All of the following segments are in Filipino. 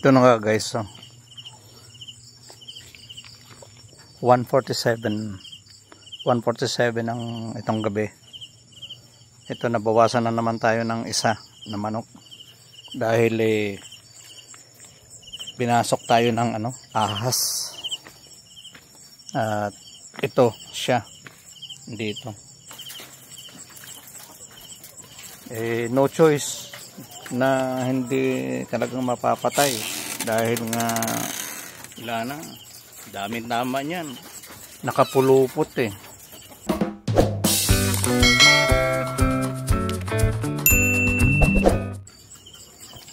Ito na nga guys, so 147 ang itong gabi. Ito, nabawasan na naman tayo ng isa na manok dahil binasok tayo ng ahas. At ito siya dito. No choice na hindi talagang mapapatay dahil nga wala na, daming tama niyan, nakapulupot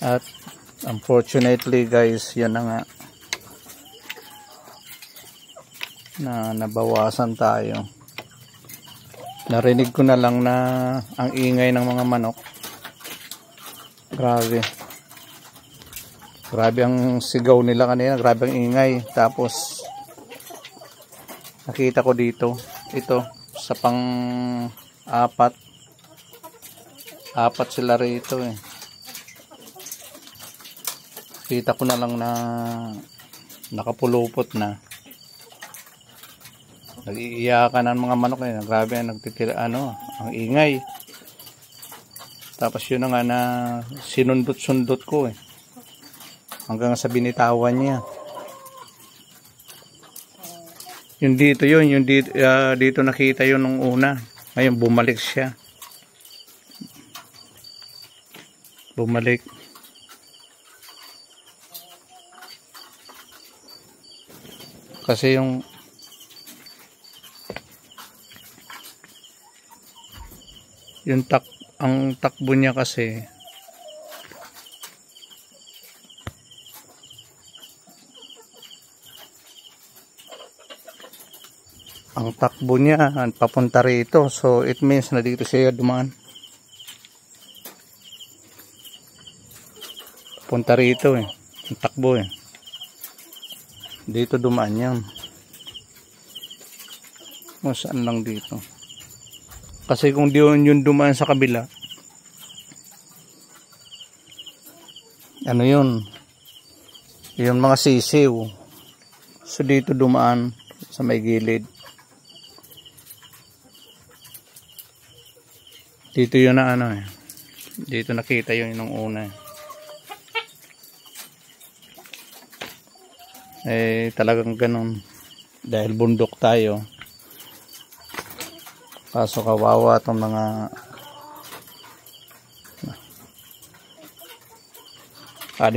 At unfortunately guys, yan na nga, na nabawasan tayo. Narinig ko na lang na ang ingay ng mga manok. Grabe ang sigaw nila kanina, grabe ang ingay. Tapos nakita ko dito, ito sa apat sila rito Kita ko na lang na nakapulupot na. Nag-iiyakan ang mga manok grabe ang ang ingay. Tapos yun na nga na sinundot-sundot ko hanggang sa binitawan niya. Yung dito dito nakita yun nung una. Ngayon bumalik siya. Bumalik. Kasi ang takbo niya kasi papunta rito, so it means na dito siya dumaan. Papunta rito ang takbo dito dumaan yan. O saan lang dito, kasi kung di yun dumaan sa kabila, yun mga sisiw, so dito dumaan sa may gilid. Dito yun na dito nakita yun nung una talagang ganun dahil bundok tayo. Kaso kawawa itong mga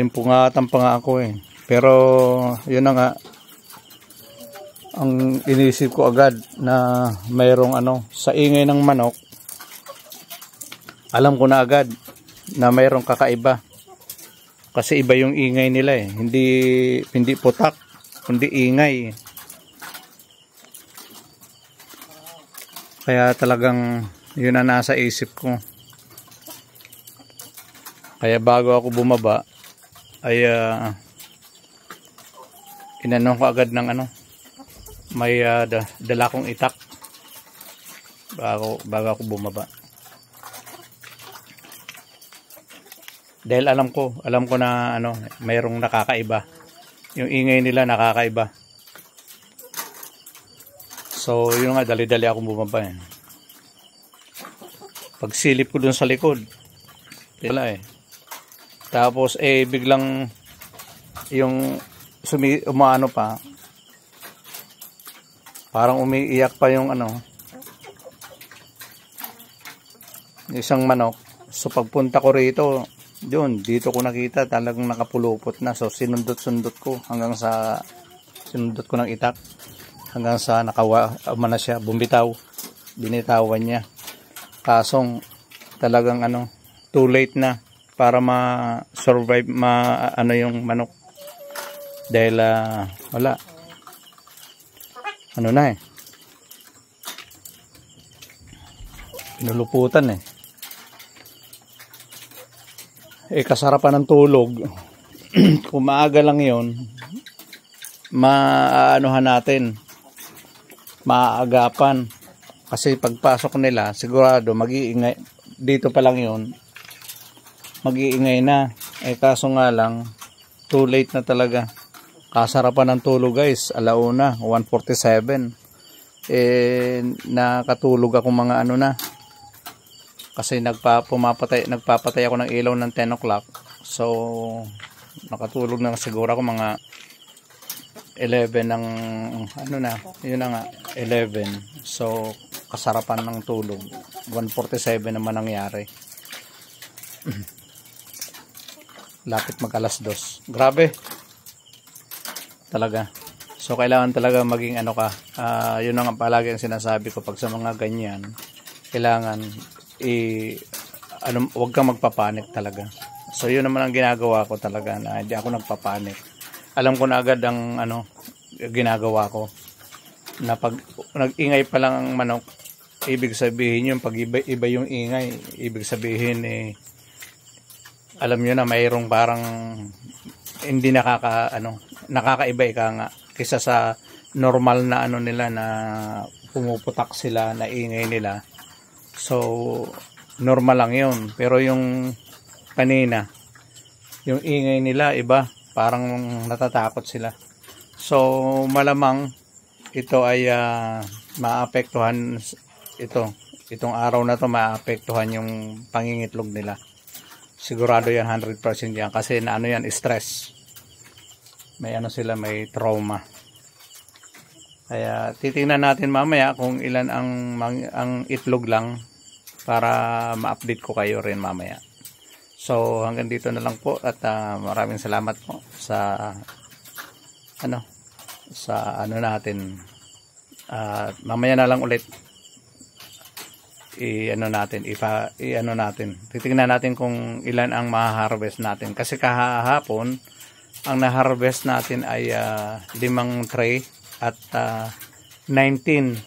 pungatan pa nga ako pero yun na nga ang inisip ko agad na mayroong sa ingay ng manok. Alam ko na agad na mayroong kakaiba kasi iba yung ingay nila hindi putak kundi ingay. Kaya talagang yun na nasa isip ko. Kaya bago ako bumaba ay inanong ko agad ng may dala kong itak bago ako bumaba. Dahil alam ko na mayroong nakakaiba. Yung ingay nila nakakaiba. So yun nga, dali-dali akong bumaba Pagsilip ko dun sa likod, wala Tapos biglang yung umaano pa, parang umiiyak pa yung isang manok. So pagpunta ko rito, dito ko nakita talagang nakapulupot na. So sinundot-sundot ko sinundot ko ng itak hanggang sa na siya, binitawan niya. Kasong talagang too late na para ma-survive yung manok dahil wala pinuluputan kasarapan ng tulog. Kung maaga lang yon, natin, maaagapan. Kasi pagpasok nila, sigurado mag-iingay. Dito pa lang yon, mag-iingay na. Kaso nga lang, Too late na talaga. Kasarapan ng tulog guys. Alauna, 1:47. Nakatulog ako mga ano na. Kasi nagpapatay ako ng ilaw ng 10 o'clock. So, nakatulog na siguro ako mga 11 ng ano na. Yun na nga, 11. So, kasarapan ng tulog. 1:47 naman nangyari. Lapit mag 2:00. Grabe. Talaga. So, kailangan talaga maging ano ka. Yun ang palagi ang sinasabi ko pag sa mga ganyan. Kailangan huwag kang magpapanik talaga. So, yun naman ang ginagawa ko talaga. Na hindi ako nagpapanik. Alam ko na agad ang ginagawa ko. Na pag nag-ingay pa lang ang manok, ibig sabihin yung pag iba yung ingay, ibig sabihin alam nyo na mayroong parang hindi nakakaiba ika nga kaysa sa normal na nila na pumuputak sila na ingay nila. So normal lang yun, pero yung kanina yung ingay nila iba, parang natatakot sila. So malamang ito ay maapektuhan itong araw na to, maapektuhan yung pangingitlog nila. Sigurado yan, 100% yan. Kasi yan, stress. May may trauma. Kaya titingnan natin mamaya kung ilan ang itlog lang para ma-update ko kayo rin mamaya. So hanggang dito na lang po at maraming salamat po sa natin. Mamaya na lang ulit natin. Titingnan natin kung ilan ang ma-harvest natin. Kasi kahapon, ang na-harvest natin ay 5 tray at 19.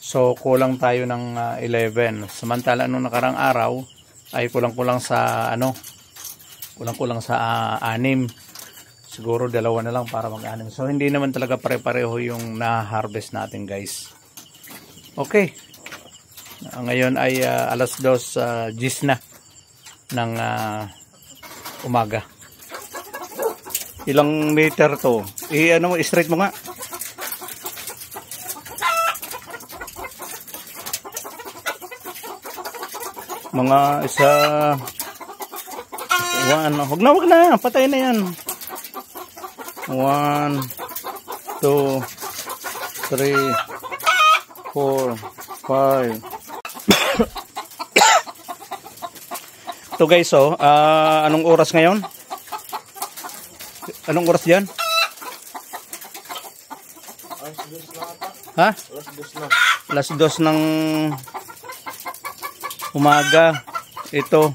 So, kulang tayo ng 11. Samantala, nung nakarang araw, ay kulang-kulang sa 6. Siguro 2 na lang para mag-6. So, hindi naman talaga pare-pareho yung na-harvest natin, guys. Okay. Ngayon ay 2:10 na ng umaga. Ilang meter to? Straight mo nga. Mga isa 1, wag na, patay na yan. 1, 2, 3, 4, 5. Ito guys, anong oras ngayon? Anong oras diyan? Ha? 2:00 ng umaga. Ito.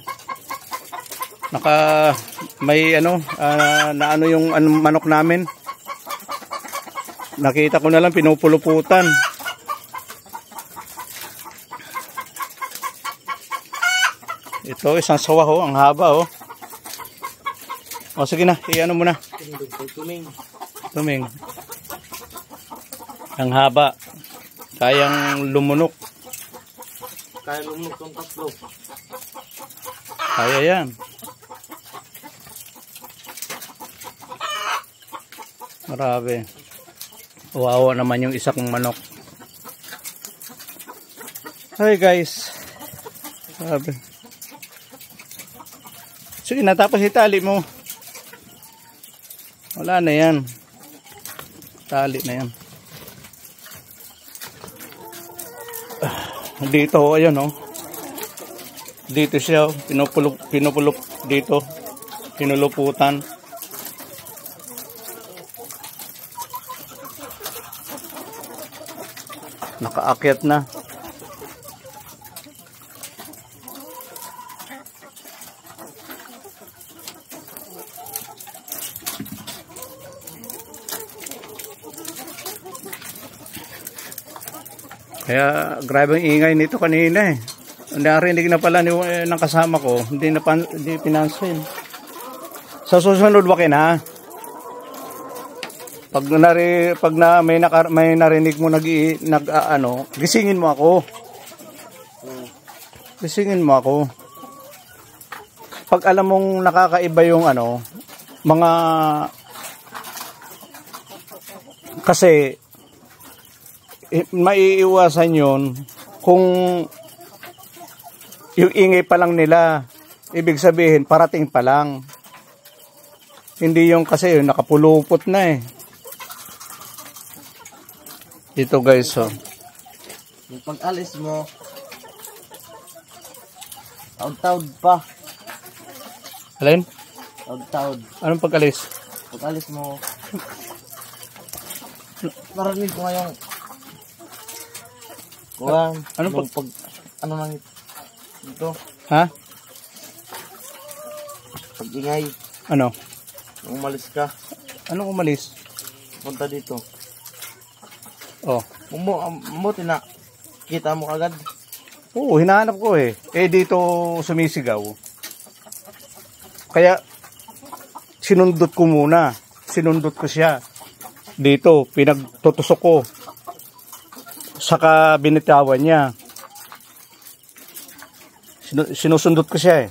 May yung manok namin. Nakita ko na lang pinupuluputan. Ito, isang sawa ang haba sige na, mo na. Tuming. Ang haba. Kayang lumunok. Kaya lumunok ng 3. Kaya yan. Marami. Wawa naman yung isa kong manok. Hi guys. Marami. Sige na, tapos itali mo. Wala na yan. Tali na yan. Dito, ayan Dito siya, pinupulop dito. Pinuluputan. Nakaakyat na. Kaya grabe ang ingay nito kanina Narinig na pala ng kasama ko, hindi pinansin. Sa susunod na. Pag may narinig mo gisingin mo ako. Gisingin mo ako. Pag alam mong nakakaiba yung mga kasi maiiwasan yon kung yung ingay pa lang nila, ibig sabihin parating pa lang, hindi yung kasi yung nakapulupot na eh. Ito guys, so Yung pag-alis mo, taud-taud pa. alin? Taud-taud. Anong pag-alis? Pag-alis mo, narinig ko ngayong kuwang. Anong pag... Ano nang dito? Ha? Pag-ingay. Ano? Nung umalis ka, Anong umalis? punta dito. Oh. Mabuti na, kita mo agad. Oo, hinahanap ko eh. Eh dito sumisigaw. Kaya sinundot ko muna. Sinundot ko siya. Dito, pinagtutusok ko. Saka binitawan niya. Sinusundot ko siya eh.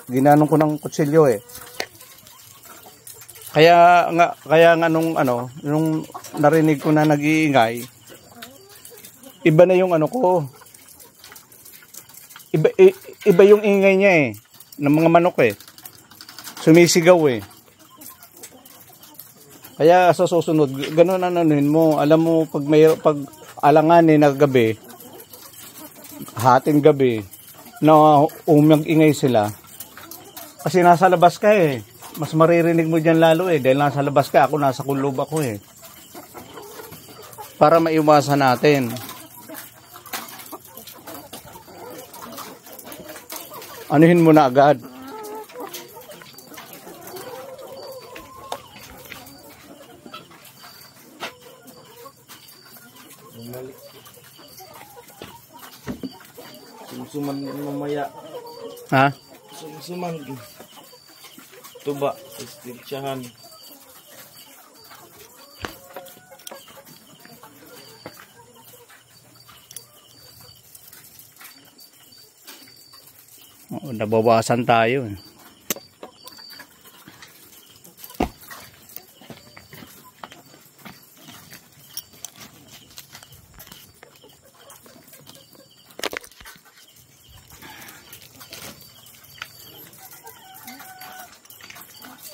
Ginanong ko ng kutsilyo eh. Kaya nga nung narinig ko na nag-iingay, iba na yung ano ko. Iba yung ingay niya eh, ng mga manok eh. Sumisigaw eh. Kaya sa susunod, gano'n anuhin mo. Alam mo, pag alanganin na gabi, hating gabi, na umag-ingay sila. Kasi nasa labas ka eh. Mas maririnig mo dyan lalo eh. Dahil nasa labas ka, ako nasa kulob ako eh. Para maiwasan natin. Anuhin mo na agad. Sumsuman mamaya. Ha? Sumsuman. Tuba, istirtsahan. Oo, nabawasan tayo eh.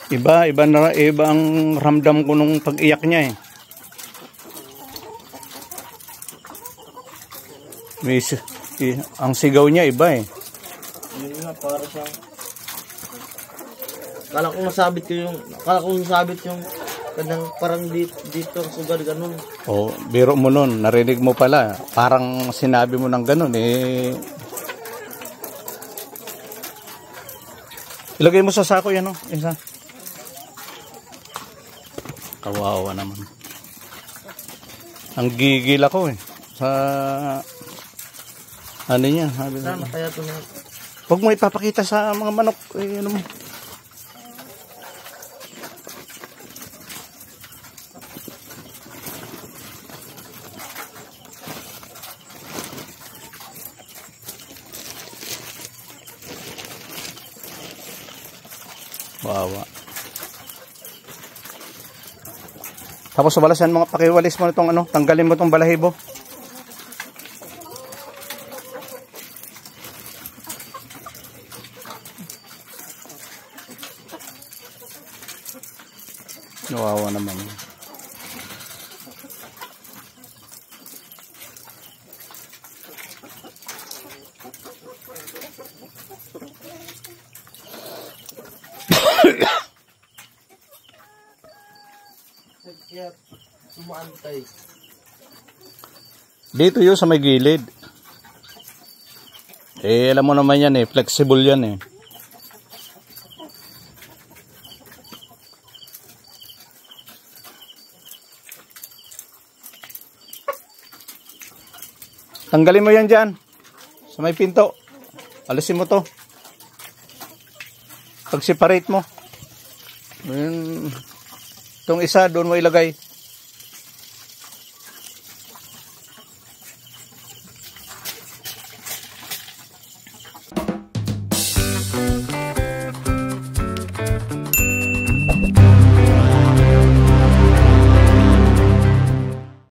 Iba ang ramdam ko nung pag-iyak niya eh. Ang sigaw niya iba eh. Yun nga, para siyang... Akala ko nasabit yung kanyang parang dito ang sugar, ganun. Oh, biro mo nun, narinig mo pala. Parang sinabi mo ng ganun eh. Ilagay mo sa sako yan oh, isa. Kawawa naman. Ang gigil ako eh. Sa... Ano niya? Sana kaya ito na... Huwag mo ipapakita sa mga manok. Eh, ano mo? Wawa. Tapos walasan mga pakiwalis mo itong ano, tanggalin mo itong balahibo. Wawa naman. Kaya sumaantay. Dito yun sa may gilid. Eh, alam mo naman yan eh. Flexible yan eh. Tanggalin mo yan dyan. Sa may pinto. Alisin mo to. Pag-separate mo. Itong isa doon mo ilagay.